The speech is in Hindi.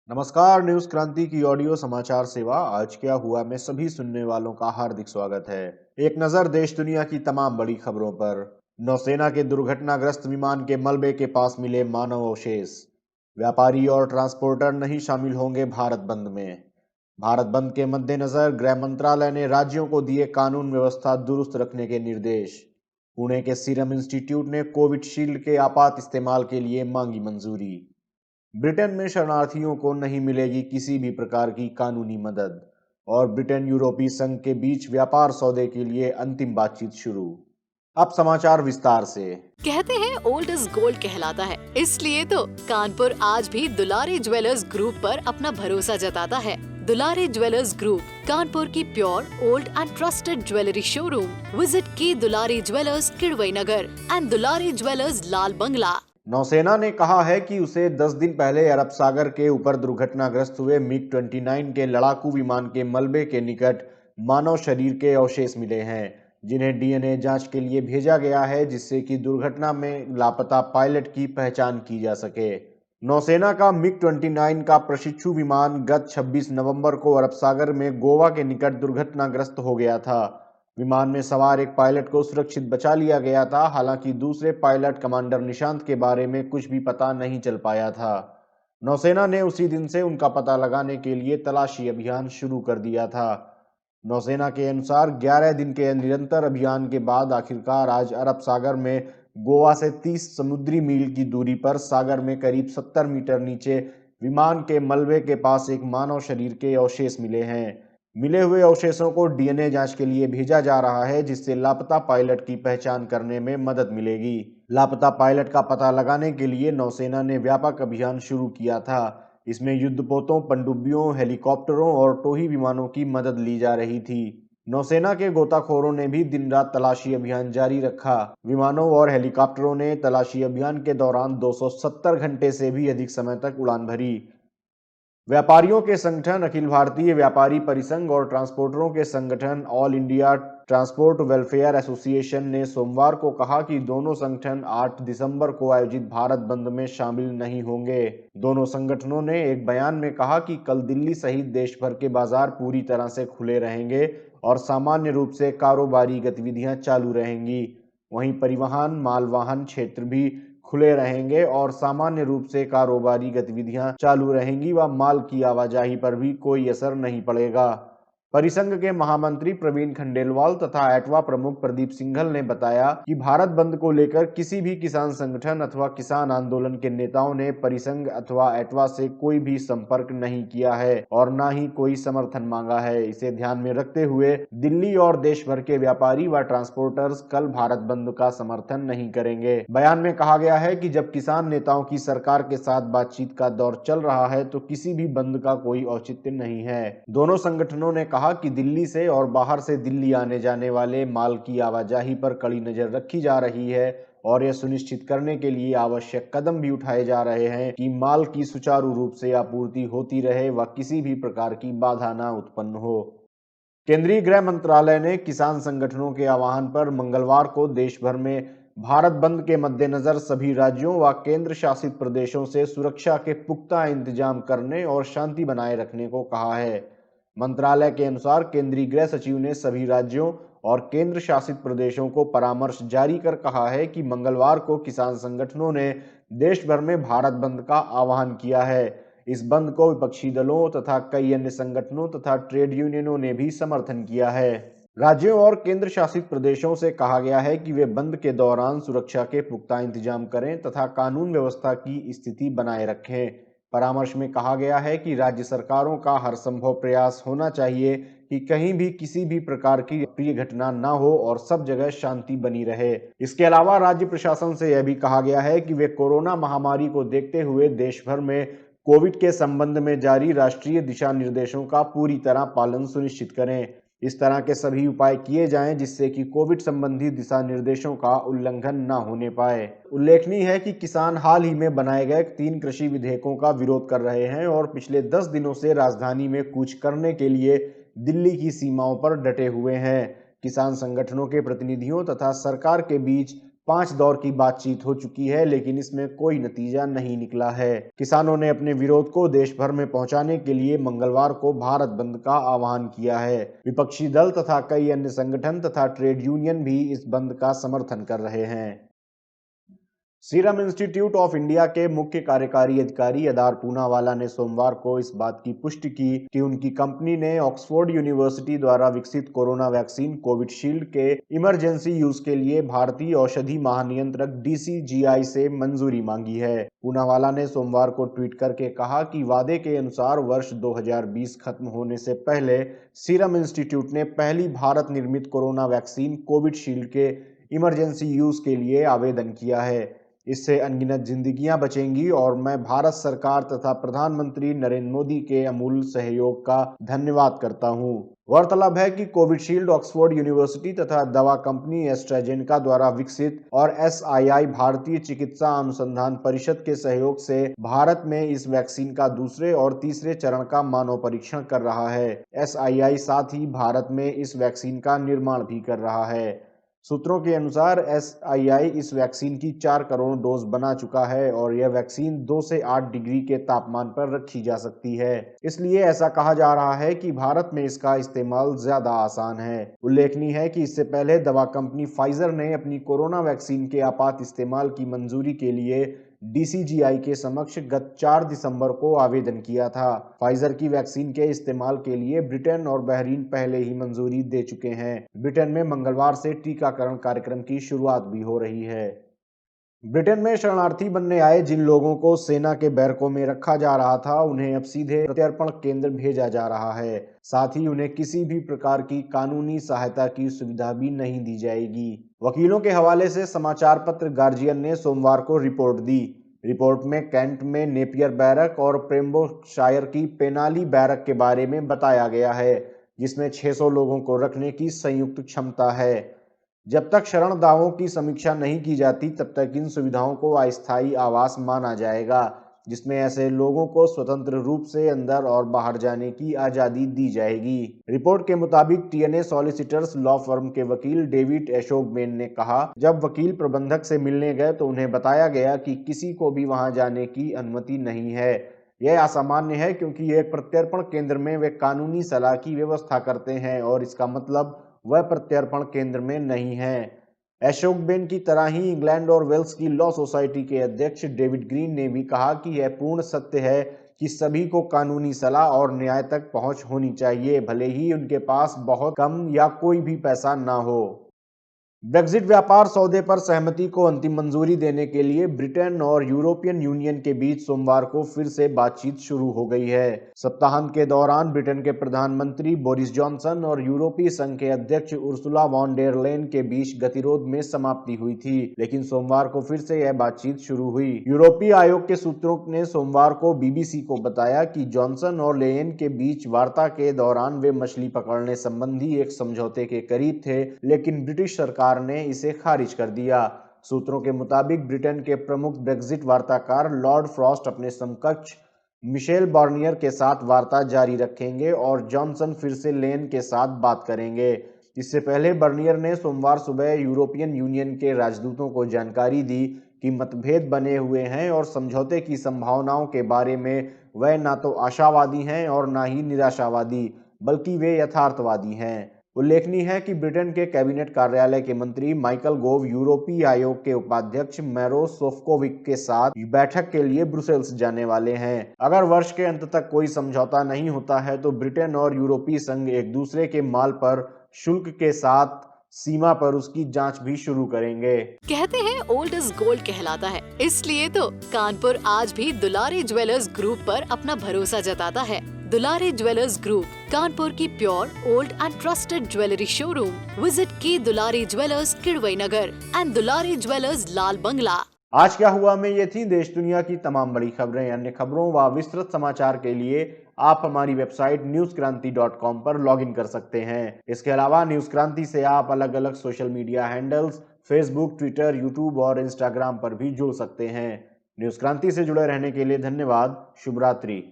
नमस्कार, न्यूज क्रांति की ऑडियो समाचार सेवा आज क्या हुआ में सभी सुनने वालों का हार्दिक स्वागत है। एक नजर देश दुनिया की तमाम बड़ी खबरों पर। नौसेना के दुर्घटनाग्रस्त विमान के मलबे के पास मिले मानव अवशेष। व्यापारी और ट्रांसपोर्टर नहीं शामिल होंगे भारत बंद में। भारत बंद के मद्देनजर गृह मंत्रालय ने राज्यों को दिए कानून व्यवस्था दुरुस्त रखने के निर्देश। पुणे के सीरम इंस्टीट्यूट ने कोविशील्ड के आपात इस्तेमाल के लिए मांगी मंजूरी। ब्रिटेन में शरणार्थियों को नहीं मिलेगी किसी भी प्रकार की कानूनी मदद। और ब्रिटेन यूरोपीय संघ के बीच व्यापार सौदे के लिए अंतिम बातचीत शुरू। अब समाचार विस्तार से। कहते हैं ओल्ड इज गोल्ड कहलाता है, इसलिए तो कानपुर आज भी दुलारी ज्वेलर्स ग्रुप पर अपना भरोसा जताता है। दुलारी ज्वेलर्स ग्रुप कानपुर की pure old and trusted jewellery showroom. Visit की Dulari jewellers Kidwai Nagar and Dulari jewellers Lal Bangla. नौसेना ने कहा है कि उसे 10 दिन पहले अरब सागर के ऊपर दुर्घटनाग्रस्त हुए मिग 29 के लड़ाकू विमान के मलबे के निकट मानव शरीर के अवशेष मिले हैं, जिन्हें डीएनए जांच के लिए भेजा गया है, जिससे कि दुर्घटना में लापता पायलट की पहचान की जा सके। नौसेना का मिग 29 का प्रशिक्षु विमान गत 26 नवंबर को अरब सागर में गोवा के निकट दुर्घटनाग्रस्त हो गया था। विमान में सवार एक पायलट को सुरक्षित बचा लिया गया था। हालांकि दूसरे पायलट कमांडर निशांत के बारे में कुछ भी पता नहीं चल पाया था। नौसेना ने उसी दिन से उनका पता लगाने के लिए तलाशी अभियान शुरू कर दिया था। नौसेना के अनुसार 11 दिन के निरंतर अभियान के बाद आखिरकार आज अरब सागर में गोवा से 30 समुद्री मील की दूरी पर सागर में करीब 70 मीटर नीचे विमान के मलबे के पास एक मानव शरीर के अवशेष मिले हैं। मिले हुए अवशेषों को डीएनए जांच के लिए भेजा जा रहा है, जिससे लापता पायलट की पहचान करने में मदद मिलेगी। लापता पायलट का पता लगाने के लिए नौसेना ने व्यापक अभियान शुरू किया था। इसमें युद्धपोतों, पनडुब्बियों, हेलीकॉप्टरों और टोही विमानों की मदद ली जा रही थी। नौसेना के गोताखोरों ने भी दिन रात तलाशी अभियान जारी रखा। विमानों और हेलीकॉप्टरों ने तलाशी अभियान के दौरान 270 घंटे से भी अधिक समय तक उड़ान भरी। व्यापारियों के संगठन अखिल भारतीय व्यापारी परिसंघ और ट्रांसपोर्टरों के संगठन all India transport welfare association ने सोमवार को कहा कि दोनों संगठन 8 दिसंबर को आयोजित भारत बंद में शामिल नहीं होंगे। दोनों संगठनों ने एक बयान में कहा कि कल दिल्ली सहित देश भर के बाजार पूरी तरह से खुले रहेंगे और सामान्य रूप से कारोबारी गतिविधियां चालू रहेंगी। वहीं परिवहन, मालवाहन क्षेत्र भी खुले रहेंगे और सामान्य रूप से कारोबारी गतिविधियां चालू रहेंगी व माल की आवाजाही पर भी कोई असर नहीं पड़ेगा। परिसंघ के महामंत्री प्रवीण खंडेलवाल तथा एटवा प्रमुख प्रदीप सिंघल ने बताया कि भारत बंद को लेकर किसी भी किसान संगठन अथवा किसान आंदोलन के नेताओं ने परिसंघ अथवा एटवा से कोई भी संपर्क नहीं किया है और न ही कोई समर्थन मांगा है। इसे ध्यान में रखते हुए दिल्ली और देश भर के व्यापारी व ट्रांसपोर्टर्स कल भारत बंद का समर्थन नहीं करेंगे। बयान में कहा गया है कि जब किसान नेताओं की सरकार के साथ बातचीत का दौर चल रहा है तो किसी भी बंद का कोई औचित्य नहीं है। दोनों संगठनों ने कहा कि दिल्ली से और बाहर से दिल्ली आने जाने वाले माल की आवाजाही पर कड़ी नजर रखी जा रही है और यह सुनिश्चित करने के लिए आवश्यक कदम भी उठाए जा रहे हैं कि माल की सुचारू रूप से आपूर्ति होती रहे व किसी भी प्रकार की बाधा न उत्पन्न हो। केंद्रीय गृह मंत्रालय ने किसान संगठनों के आह्वान पर मंगलवार को देश भर में भारत बंद के मद्देनजर सभी राज्यों व केंद्र शासित प्रदेशों से सुरक्षा के पुख्ता इंतजाम करने और शांति बनाए रखने को कहा है। मंत्रालय के अनुसार केंद्रीय गृह सचिव ने सभी राज्यों और केंद्र शासित प्रदेशों को परामर्श जारी कर कहा है कि मंगलवार को किसान संगठनों ने देश भर में भारत बंद का आह्वान किया है। इस बंद को विपक्षी दलों तथा कई अन्य संगठनों तथा ट्रेड यूनियनों ने भी समर्थन किया है। राज्यों और केंद्र शासित प्रदेशों से कहा गया है कि वे बंद के दौरान सुरक्षा के पुख्ता इंतजाम करें तथा कानून व्यवस्था की स्थिति बनाए रखें। परामर्श में कहा गया है कि राज्य सरकारों का हर संभव प्रयास होना चाहिए कि कहीं भी किसी भी प्रकार की अप्रिय घटना न हो और सब जगह शांति बनी रहे। इसके अलावा राज्य प्रशासन से यह भी कहा गया है कि वे कोरोना महामारी को देखते हुए देश भर में कोविड के संबंध में जारी राष्ट्रीय दिशा निर्देशों का पूरी तरह पालन सुनिश्चित करें। इस तरह के सभी उपाय किए जाएं जिससे कि कोविड संबंधी दिशा निर्देशों का उल्लंघन न होने पाए। उल्लेखनीय है कि किसान हाल ही में बनाए गए 3 कृषि विधेयकों का विरोध कर रहे हैं और पिछले 10 दिनों से राजधानी में कूच करने के लिए दिल्ली की सीमाओं पर डटे हुए हैं। किसान संगठनों के प्रतिनिधियों तथा सरकार के बीच 5 दौर की बातचीत हो चुकी है, लेकिन इसमें कोई नतीजा नहीं निकला है। किसानों ने अपने विरोध को देश भर में पहुंचाने के लिए मंगलवार को भारत बंद का आह्वान किया है। विपक्षी दल तथा कई अन्य संगठन तथा ट्रेड यूनियन भी इस बंद का समर्थन कर रहे हैं। सीरम इंस्टीट्यूट ऑफ इंडिया के मुख्य कार्यकारी अधिकारी अदार पूनावाला ने सोमवार को इस बात की पुष्टि की कि उनकी कंपनी ने ऑक्सफोर्ड यूनिवर्सिटी द्वारा विकसित कोरोना वैक्सीन कोविशील्ड के इमरजेंसी यूज के लिए भारतीय औषधि महानियंत्रक DCGI से मंजूरी मांगी है। पूनावाला ने सोमवार को ट्वीट करके कहा कि वादे के अनुसार वर्ष 2020 खत्म होने से पहले सीरम इंस्टीट्यूट ने पहली भारत निर्मित कोरोना वैक्सीन कोविशील्ड के इमरजेंसी यूज के लिए आवेदन किया है। इससे अनगिनत जिंदगियां बचेंगी और मैं भारत सरकार तथा प्रधानमंत्री नरेंद्र मोदी के अमूल्य सहयोग का धन्यवाद करता हूं। गौरतलब है कि कोविशील्ड ऑक्सफोर्ड यूनिवर्सिटी तथा दवा कंपनी एस्ट्राजेनेका द्वारा विकसित और SII भारतीय चिकित्सा अनुसंधान परिषद के सहयोग से भारत में इस वैक्सीन का दूसरे और तीसरे चरण का मानव परीक्षण कर रहा है। SII साथ ही भारत में इस वैक्सीन का निर्माण भी कर रहा है। सूत्रों के अनुसार SII इस वैक्सीन की 4 करोड़ डोज बना चुका है और यह वैक्सीन 2 से 8 डिग्री के तापमान पर रखी जा सकती है। इसलिए ऐसा कहा जा रहा है कि भारत में इसका इस्तेमाल ज्यादा आसान है। उल्लेखनीय है कि इससे पहले दवा कंपनी फाइजर ने अपनी कोरोना वैक्सीन के आपात इस्तेमाल की मंजूरी के लिए DCGI के समक्ष गत 4 दिसंबर को आवेदन किया था। फाइजर की वैक्सीन के इस्तेमाल के लिए ब्रिटेन और बहरीन पहले ही मंजूरी दे चुके हैं। ब्रिटेन में मंगलवार से टीकाकरण कार्यक्रम की शुरुआत भी हो रही है। ब्रिटेन में शरणार्थी बनने आए जिन लोगों को सेना के बैरकों में रखा जा रहा था, उन्हें अब सीधे प्रत्यर्पण केंद्र भेजा जा रहा है। साथ ही उन्हें किसी भी प्रकार की कानूनी सहायता की सुविधा भी नहीं दी जाएगी। वकीलों के हवाले से समाचार पत्र गार्जियन ने सोमवार को रिपोर्ट दी। रिपोर्ट में कैंट में नेपियर बैरक और पेम्ब्रोकशायर की पेनाली बैरक के बारे में बताया गया है, जिसमें 600 लोगों को रखने की संयुक्त क्षमता है। जब तक शरण दावों की समीक्षा नहीं की जाती, तब तक इन सुविधाओं को अस्थायी आवास माना जाएगा, जिसमें ऐसे लोगों को स्वतंत्र रूप से अंदर और बाहर जाने की आजादी दी जाएगी। रिपोर्ट के मुताबिक TNA सॉलिसिटर्स लॉ फर्म के वकील डेविड एशोकबेन ने कहा, जब वकील प्रबंधक से मिलने गए तो उन्हें बताया गया कि किसी को भी वहां जाने की अनुमति नहीं है। यह असामान्य है क्योंकि एक प्रत्यर्पण केंद्र में वे कानूनी सलाह की व्यवस्था करते हैं और इसका मतलब वह प्रत्यर्पण केंद्र में नहीं है। एशोकबेन की तरह ही इंग्लैंड और वेल्स की लॉ सोसाइटी के अध्यक्ष डेविड ग्रीन ने भी कहा कि यह पूर्ण सत्य है कि सभी को कानूनी सलाह और न्याय तक पहुंच होनी चाहिए, भले ही उनके पास बहुत कम या कोई भी पैसा ना हो। ब्रेक्जिट व्यापार सौदे पर सहमति को अंतिम मंजूरी देने के लिए ब्रिटेन और यूरोपियन यूनियन के बीच सोमवार को फिर से बातचीत शुरू हो गई है। सप्ताहांत के दौरान ब्रिटेन के प्रधानमंत्री बोरिस जॉनसन और यूरोपीय संघ के अध्यक्ष उर्सुला वॉन डेर लेyen के बीच गतिरोध में समाप्ति हुई थी, लेकिन सोमवार को फिर से यह बातचीत शुरू हुई। यूरोपीय आयोग के सूत्रों ने सोमवार को BBC को बताया कि जॉनसन और लेyen के बीच वार्ता के दौरान वे मछली पकड़ने संबंधी एक समझौते के करीब थे, लेकिन ब्रिटिश सरकार ने इसे खारिज कर दिया। सूत्रों के मुताबिक ब्रिटेन के प्रमुख ब्रेक्जिट वार्ताकार लॉर्ड फ्रॉस्ट अपने समकक्ष मिशेल बार्नियर के साथ वार्ता जारी रखेंगे और जॉनसन फिर से लेyen के साथ बात करेंगे। इससे पहले बार्नियर ने सोमवार सुबह यूरोपियन यूनियन के राजदूतों को जानकारी दी कि मतभेद बने हुए हैं और समझौते की संभावनाओं के बारे में वह ना तो आशावादी हैं और ना ही निराशावादी, बल्कि वे यथार्थवादी हैं। उल्लेखनीय है कि ब्रिटेन के कैबिनेट कार्यालय के मंत्री माइकल गोव यूरोपीय आयोग के उपाध्यक्ष मैरोस सोफ्कोविक के साथ बैठक के लिए ब्रुसेल्स जाने वाले हैं। अगर वर्ष के अंत तक कोई समझौता नहीं होता है तो ब्रिटेन और यूरोपीय संघ एक दूसरे के माल पर शुल्क के साथ सीमा पर उसकी जांच भी शुरू करेंगे। कहते हैं ओल्ड इज गोल्ड कहलाता है, इसलिए तो कानपुर आज भी दुलारी ज्वेलर्स ग्रुप पर अपना भरोसा जताता है। दुलारी ज्वेलर्स ग्रुप, कानपुर की pure old and trusted jewellery showroom. Visit की Dulari jewellers Kidwai Nagar and Dulari jewellers Lal Bangla. आज क्या हुआ में ये थी देश दुनिया की तमाम बड़ी खबरें। अन्य खबरों व विस्तृत समाचार के लिए आप हमारी वेबसाइट newskranti.com पर लॉगिन कर सकते हैं। इसके अलावा न्यूज क्रांति से आप अलग अलग social media handles Facebook, Twitter, YouTube और इंस्टाग्राम पर भी जुड़ सकते हैं। न्यूज क्रांति से जुड़े रहने के लिए धन्यवाद। शुभ रात्रि।